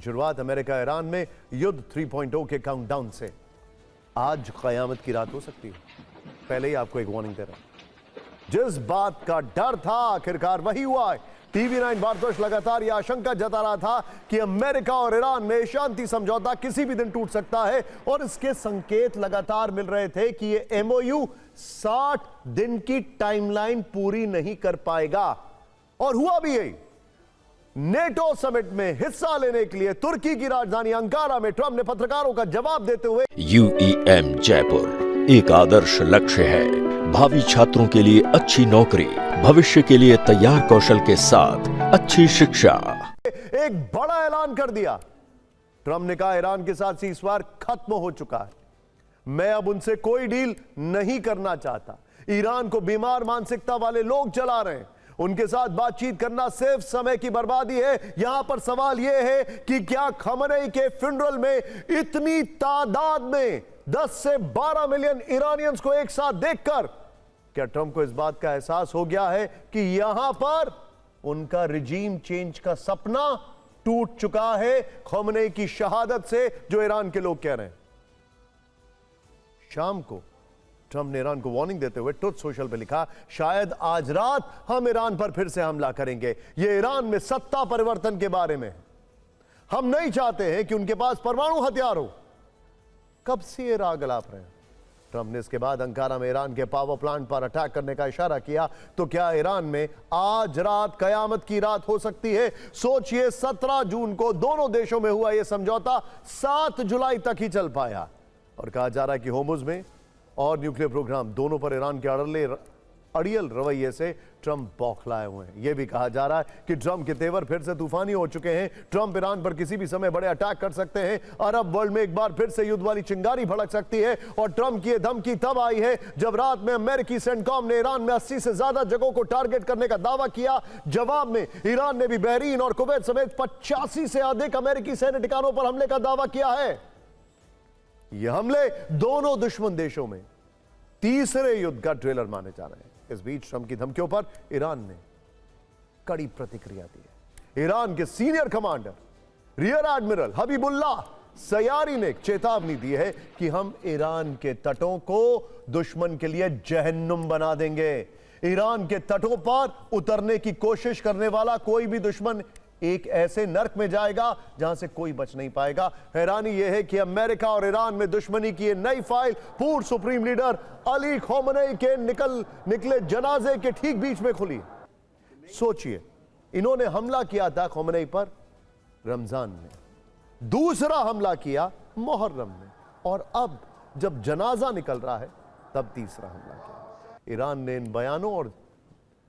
लेकिन शुरुआत America Iran में युद्ध 3.0 के काउंटडाउन से। आज कयामत की रात हो सकती है। पहले ही आपको एक वार्निंग दे रहा हूं। जिस बात का डर था आखिरकार वही हुआ है। TV9 भारतवर्ष लगातार यह आशंका जता रहा था कि अमेरिका और ईरान में शांति समझौता किसी भी दिन टूट सकता है, और इसके संकेत लगातार मिल रहे थे कि यह MOU 60 दिन की टाइमलाइन पूरी नहीं कर पाएगा। और हुआ भी यही। नेटो समिट में हिस्सा लेने के लिए तुर्की की राजधानी अंकारा में ट्रंप ने पत्रकारों का जवाब देते हुए UEM जयपुर एक आदर्श लक्ष्य है। भावी छात्रों के लिए अच्छी नौकरी, भविष्य के लिए तैयार कौशल के साथ अच्छी शिक्षा। एक बड़ा ऐलान कर दिया। ट्रंप ने कहा ईरान के साथ सीज़फायर खत्म हो चुका है। मैं अब उनसे कोई डील नहीं करना चाहता। ईरान को बीमार मानसिकता वाले लोग चला रहे हैं। उनके साथ बातचीत करना सिर्फ समय की बर्बादी है। यहां पर सवाल यह है कि क्या खमेनी के फ्यूनरल में इतनी तादाद में 10 से 12 मिलियन ईरानियंस को एक साथ देखकर क्या ट्रंप को इस बात का एहसास हो गया है कि यहां पर उनका रिजीम चेंज का सपना टूट चुका है खमेनी की शहादत से, जो ईरान के लोग कह रहे हैं। शाम को ट्रंप ने ईरान को वार्निंग देते हुए ट्रुथ सोशल पर लिखा, शायद आज रात हम ईरान पर फिर से हमला करेंगे। यह ईरान में सत्ता परिवर्तन के बारे में। हम नहीं चाहते हैं कि उनके पास परमाणु हथियार हो। कब से ये राग अलाप रहे हैं। ट्रंप ने इसके बाद अंकारा में ईरान के पावर प्लांट पर अटैक करने का इशारा किया। तो क्या ईरान में आज रात कयामत की रात हो सकती है? सोचिए, 17 जून को दोनों देशों में हुआ यह समझौता 7 जुलाई तक ही चल पाया, और कहा जा रहा है कि होर्मुज में और न्यूक्लियर प्रोग्राम दोनों पर ईरान के अड़ियल रवैये से ट्रंप बौखलाए हुए हैं। यह भी कहा जा रहा है कि ट्रंप के तेवर फिर से तूफानी हो चुके हैं। ट्रंप ईरान पर किसी भी समय बड़े अटैक कर सकते हैं। अरब वर्ल्ड में एक बार फिर से युद्ध वाली चिंगारी भड़क सकती है। और ट्रंप की यह धमकी तब आई है जब रात में अमेरिकी सेंटकॉम ने ईरान में 80 से ज्यादा जगहों को टारगेट करने का दावा किया। जवाब में ईरान ने भी बहरीन और कुवैत समेत 85 से अधिक अमेरिकी सैन्य ठिकानों पर हमले का दावा किया है। यह हमले दोनों दुश्मन देशों में तीसरे युद्ध का ट्रेलर माने जा रहे हैं। इस बीच ट्रंप की धमकियों पर ईरान ने कड़ी प्रतिक्रिया दी है। ईरान के senior commander rear admiral Habibullah Sayari ने चेतावनी दी है कि हम ईरान के तटों को दुश्मन के लिए जहन्नुम बना देंगे। ईरान के तटों पर उतरने की कोशिश करने वाला कोई भी दुश्मन एक ऐसे नर्क में जाएगा जहां से कोई बच नहीं पाएगा। हैरानी यह है कि अमेरिका और ईरान में दुश्मनी की नई फाइल पूर्व सुप्रीम लीडर अली खमेनी के निकले जनाजे के ठीक बीच में खुली। सोचिए, इन्होंने हमला किया था खमेनी पर रमजान में, दूसरा हमला किया मुहर्रम में, और अब जब जनाजा निकल रहा है तब तीसरा हमला किया। ईरान ने इन बयानों और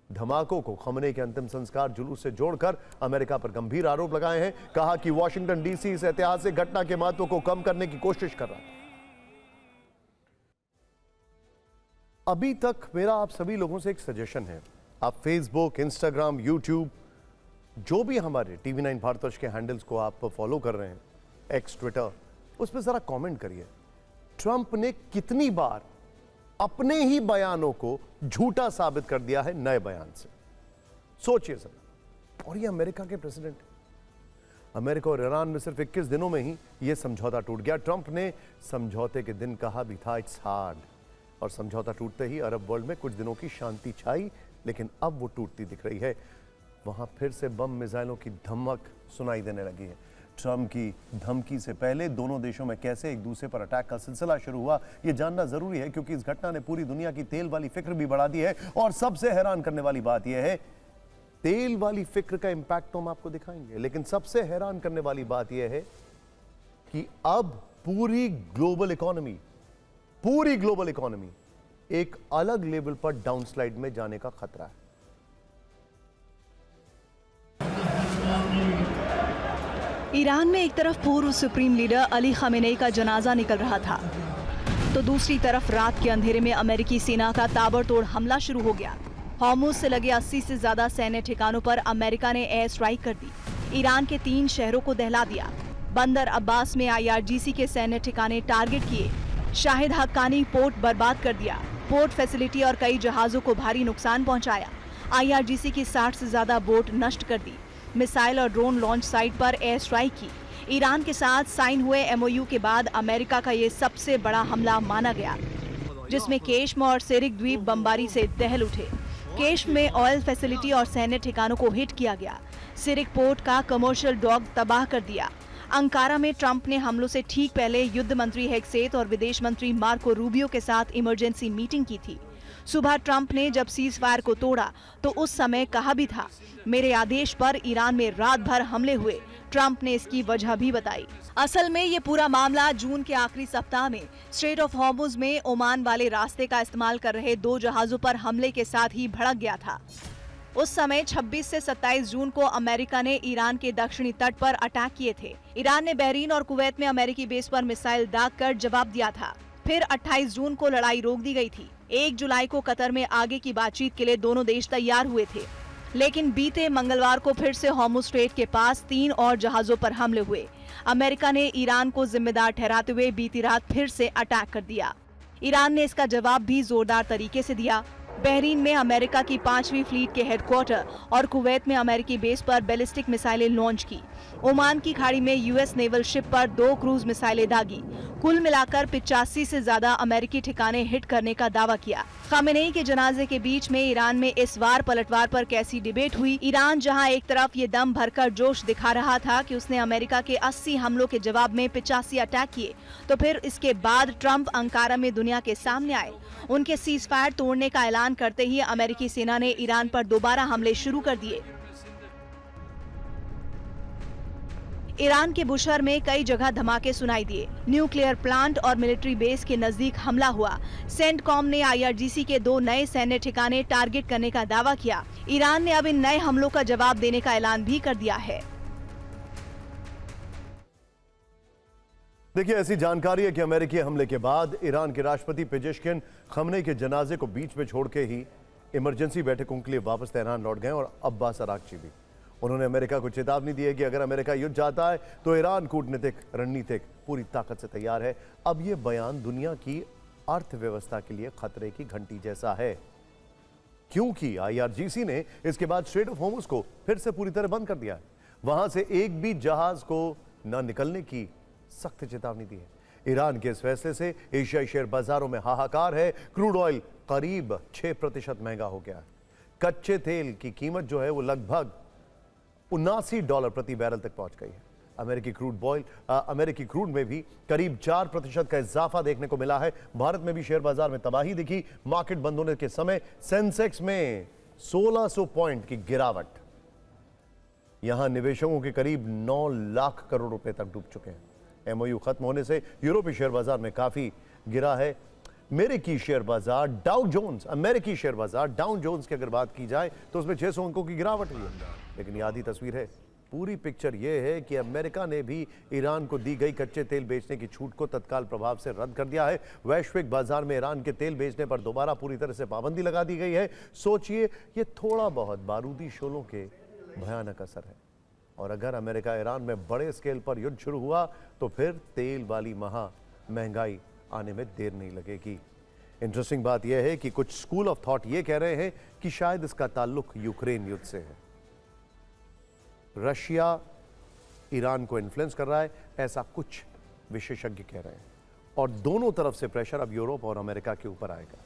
धमाकों को खमेनी के अंतिम संस्कार जुलूस से जोड़कर अमेरिका पर गंभीर आरोप लगाए हैं। कहा कि वॉशिंगटन डीसी इस ऐतिहासिक घटना के महत्व को कम करने की कोशिश कर रहा है। अभी तक मेरा आप सभी लोगों से एक सजेशन है, आप फेसबुक, इंस्टाग्राम, यूट्यूब, जो भी हमारे TV9 भारतवर्ष के हैंडल्स को आप फॉलो कर रहे हैं, एक्स, ट्विटर, उस पर जरा कमेंट करिए। ट्रंप ने कितनी बार अपने ही बयानों को झूठा साबित कर दिया है नए बयान से? सोचिए सर। और ये अमेरिका के प्रेसिडेंट, अमेरिका और ईरान में सिर्फ 21 दिनों में ही यह समझौता टूट गया। ट्रंप ने समझौते के दिन कहा भी था इट्स हार्ड, और समझौता टूटते ही अरब वर्ल्ड में कुछ दिनों की शांति छाई, लेकिन अब वो टूटती दिख रही है। वहां फिर से बम मिसाइलों की धमक सुनाई देने लगी है। ट्रंप की धमकी से पहले दोनों देशों में कैसे एक दूसरे पर अटैक का सिलसिला शुरू हुआ, यह जानना जरूरी है, क्योंकि इस घटना ने पूरी दुनिया की तेल वाली फिक्र भी बढ़ा दी है। और सबसे हैरान करने वाली बात यह है, तेल वाली फिक्र का इंपैक्ट तो हम आपको दिखाएंगे, लेकिन सबसे हैरान करने वाली बात यह है कि अब पूरी ग्लोबल इकोनॉमी एक अलग लेवल पर डाउनस्लाइड में जाने का खतरा है। ईरान में एक तरफ पूर्व सुप्रीम लीडर अली खमेनी का जनाजा निकल रहा था, तो दूसरी तरफ रात के अंधेरे में अमेरिकी सेना का ताबड़तोड़ हमला शुरू हो गया। होर्मुज से लगे 80 से ज्यादा सैन्य ठिकानों पर अमेरिका ने एयर स्ट्राइक कर दी। ईरान के 3 शहरों को दहला दिया। बंदर अब्बास में IRGC के सैन्य ठिकाने टारगेट किए। शाहिद हक्कानी पोर्ट बर्बाद कर दिया। पोर्ट फैसिलिटी और कई जहाजों को भारी नुकसान पहुंचाया। IRGC की 60 से ज्यादा बोट नष्ट कर दी। मिसाइल और ड्रोन लॉन्च साइट पर एयर स्ट्राइक की। ईरान के साथ साइन हुए एमओयू के बाद अमेरिका का ये सबसे बड़ा हमला माना गया, जिसमें केश्म और सिरिक द्वीप बमबारी से दहल उठे। केश्म में ऑयल फैसिलिटी और सैन्य ठिकानों को हिट किया गया। सिरिक पोर्ट का कमर्शियल डॉक तबाह कर दिया। अंकारा में ट्रंप ने हमलों से ठीक पहले युद्ध मंत्री हेगसेथ और विदेश मंत्री मार्को रूबियो के साथ इमरजेंसी मीटिंग की थी। सुबह ट्रंप ने जब सीज फायर को तोड़ा तो उस समय कहा भी था, मेरे आदेश पर ईरान में रात भर हमले हुए। ट्रंप ने इसकी वजह भी बताई। असल में ये पूरा मामला जून के आखिरी सप्ताह में स्ट्रेट ऑफ हॉर्मुज में ओमान वाले रास्ते का इस्तेमाल कर रहे 2 जहाजों पर हमले के साथ ही भड़क गया था। उस समय 26 से 27 जून को अमेरिका ने ईरान के दक्षिणी तट पर अटैक किए थे। ईरान ने बहरीन और कुवैत में अमेरिकी बेस पर मिसाइल दागकर जवाब दिया था। फिर 28 जून को लड़ाई रोक दी गई थी। 1 जुलाई को कतर में आगे की बातचीत के लिए दोनों देश तैयार हुए थे, लेकिन बीते मंगलवार को फिर से हॉर्मुज स्ट्रेट के पास 3 और जहाजों पर हमले हुए। अमेरिका ने ईरान को जिम्मेदार ठहराते हुए बीती रात फिर से अटैक कर दिया। ईरान ने इसका जवाब भी जोरदार तरीके से दिया। बहरीन में अमेरिका की 5वीं फ्लीट के हेडक्वार्टर और कुवैत में अमेरिकी बेस पर बैलिस्टिक मिसाइलें लॉन्च की। ओमान की खाड़ी में यूएस नेवल शिप पर 2 क्रूज मिसाइलें दागी। कुल मिलाकर 85 से ज्यादा अमेरिकी ठिकाने हिट करने का दावा किया। खामेनेई के जनाजे के बीच में ईरान में इस वार पलटवार पर कैसी डिबेट हुई। ईरान जहां एक तरफ ये दम भरकर जोश दिखा रहा था कि उसने अमेरिका के 80 हमलों के जवाब में 85 अटैक किए, तो फिर इसके बाद ट्रंप अंकारा में दुनिया के सामने आए। उनके सीज फायर तोड़ने का ऐलान करते ही अमेरिकी सेना ने ईरान पर दोबारा हमले शुरू कर दिए। ईरान के बुशहर में कई जगह धमाके सुनाई दिए। न्यूक्लियर प्लांट और मिलिट्री बेस के नजदीक हमला हुआ। सेंटकॉम ने आईआरजीसी के 2 नए सैन्य ठिकाने टारगेट करने का दावा किया। ईरान ने अब इन नए हमलों का जवाब देने का ऐलान भी कर दिया है। देखिए, ऐसी जानकारी है कि अमेरिकी हमले के बाद ईरान के राष्ट्रपति पेजेश्किन खमेनेई के जनाजे को बीच में छोड़ के ही इमरजेंसी बैठकों के लिए वापस तेहरान लौट गए और अब्बास अराक्ची भी। उन्होंने अमेरिका को चेतावनी दी है कि अगर अमेरिका युद्ध चाहता है तो ईरान कूटनीतिक रणनीतिक पूरी ताकत से तैयार है। अब यह बयान दुनिया की अर्थव्यवस्था के लिए खतरे की घंटी जैसा है, क्योंकि आईआरजीसी ने इसके बाद स्ट्रेट ऑफ हॉर्मुज को फिर से पूरी तरह बंद कर दिया है। वहां से एक भी जहाज को न निकलने की सख्त चेतावनी दी है। ईरान के इस फैसले से एशियाई शेयर बाजारों में हाहाकार है। क्रूड ऑयल करीब 6% महंगा हो गया है। कच्चे तेल की कीमत जो है वो लगभग $79 प्रति बैरल तक पहुंच गई है। अमेरिकी क्रूड में भी करीब 4% का इजाफा देखने को मिला है। भारत में भी शेयर बाजार में तबाही दिखी। मार्केट बंद होने के समय सेंसेक्स में 1600 पॉइंट की गिरावट। यहां निवेशकों के करीब 9 लाख करोड़ रुपए तक डूब चुके हैं। एमओयू खत्म होने से यूरोपीय शेयर बाजार में काफी गिरा है। अमेरिकी शेयर बाजार डाउ जोन्स की अगर बात की जाए तो उसमें 600 अंकों की गिरावट हुई है। लेकिन ये आधी तस्वीर है। पूरी पिक्चर यह है कि अमेरिका ने भी ईरान को दी गई कच्चे तेल बेचने की छूट को तत्काल प्रभाव से रद्द कर दिया है। वैश्विक बाजार में ईरान के तेल बेचने पर दोबारा पूरी तरह से पाबंदी लगा दी गई है। सोचिए, ये थोड़ा बहुत बारूदी शोलों के भयानक असर है। और अगर अमेरिका ईरान में बड़े स्केल पर युद्ध शुरू हुआ तो फिर तेल वाली महंगाई आने में देर नहीं लगेगी। इंटरेस्टिंग बात यह है कि कुछ स्कूल ऑफ थॉट ये कह रहे हैं कि शायद इसका ताल्लुक यूक्रेन युद्ध से है। रशिया ईरान को इन्फ्लुएंस कर रहा है, ऐसा कुछ विशेषज्ञ कह रहे हैं। और दोनों तरफ से प्रेशर अब यूरोप और अमेरिका के ऊपर आएगा।